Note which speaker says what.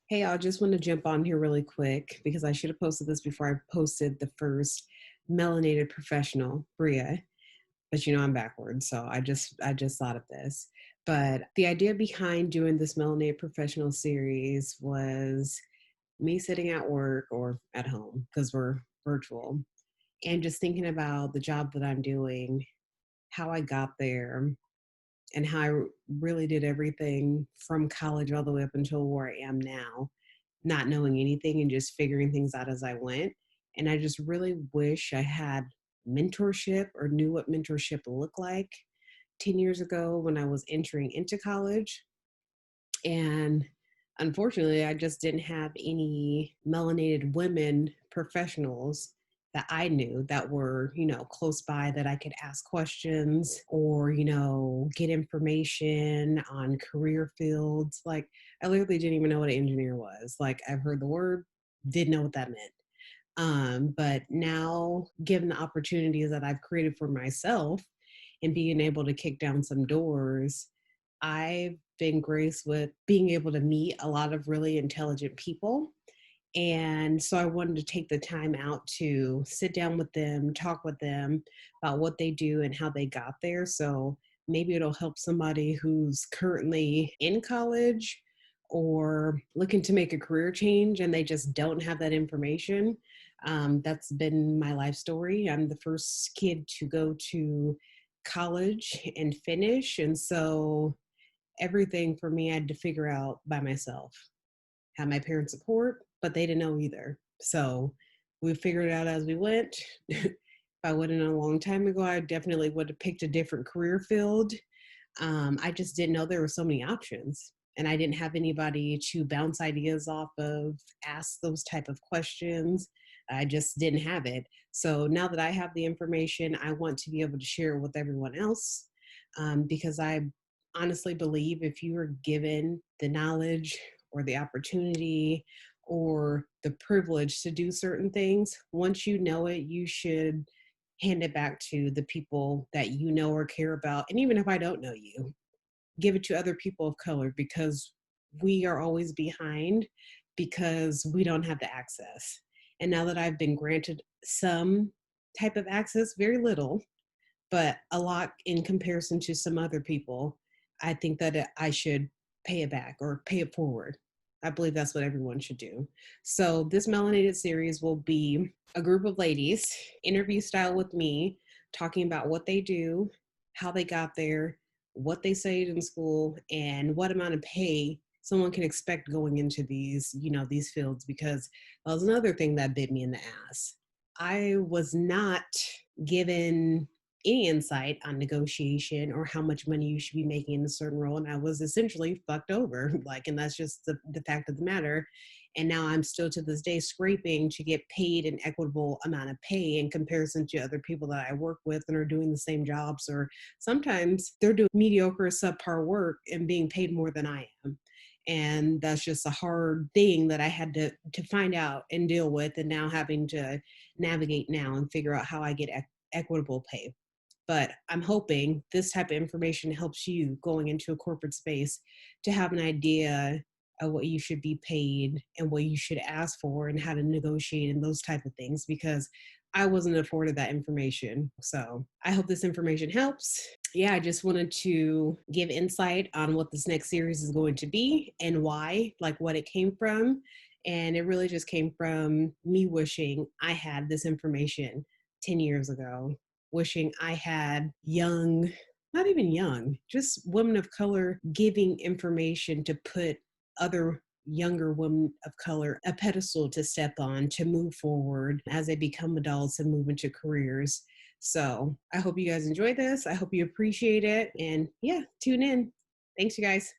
Speaker 1: Hey, I just want to jump on here really quick because I should have posted this before I posted the first Melanated Professional, Bria. But I'm backwards, so I just thought of this. But the idea behind doing this Melanated Professional series was me sitting at work or at home because we're virtual and just thinking about the job that I'm doing, how I got there, and how I really did everything from college all the way up until where I am now, not knowing anything and just figuring things out as I went. And I just really wish I had mentorship or knew what mentorship looked like 10 years ago when I was entering into college. And unfortunately, I just didn't have any melanated women professionals that I knew that were, close by that I could ask questions or, get information on career fields. Like, I literally didn't even know what an engineer was. Like, I've heard the word, didn't know what that meant. But now, given the opportunities that I've created for myself and being able to kick down some doors, I've been graced with being able to meet a lot of really intelligent people. And so I wanted to take the time out to sit down with them, talk with them about what they do and how they got there. So maybe it'll help somebody who's currently in college or looking to make a career change and they just don't have that information. That's been my life story. I'm the first kid to go to college and finish. And so everything for me I had to figure out by myself. Had my parents' support, but they didn't know either. So we figured it out as we went. If I would have known a long time ago, I definitely would have picked a different career field. I just didn't know there were so many options. And I didn't have anybody to bounce ideas off of, ask those type of questions. I just didn't have it. So now that I have the information, I want to be able to share it with everyone else, because I honestly believe if you are given the knowledge or the opportunity or the privilege to do certain things, once you know it, you should hand it back to the people that you know or care about. And even if I don't know you, give it to other people of color because we are always behind because we don't have the access. And now that I've been granted some type of access, very little, but a lot in comparison to some other people, I think that I should pay it back or pay it forward. I believe that's what everyone should do. So, this Melanated series will be a group of ladies, interview style with me, talking about what they do, how they got there, what they studied in school, and what amount of pay someone can expect going into these fields, because that was another thing that bit me in the ass. I was not given any insight on negotiation or how much money you should be making in a certain role. And I was essentially fucked over. Like, and that's just the fact of the matter. And now I'm still to this day scraping to get paid an equitable amount of pay in comparison to other people that I work with and are doing the same jobs, or sometimes they're doing mediocre, subpar work and being paid more than I am. And that's just a hard thing that I had to find out and deal with, and now having to navigate now and figure out how I get equitable pay. But I'm hoping this type of information helps you going into a corporate space to have an idea of what you should be paid and what you should ask for and how to negotiate and those type of things, because I wasn't afforded that information. So I hope this information helps. Yeah, I just wanted to give insight on what this next series is going to be and why, like what it came from. And it really just came from me wishing I had this information 10 years ago, wishing I had young, not even young, just women of color giving information to put other younger women of color a pedestal to step on to move forward as they become adults and move into careers. So I hope you guys enjoy this. I hope you appreciate it. And yeah, tune in. Thanks, you guys.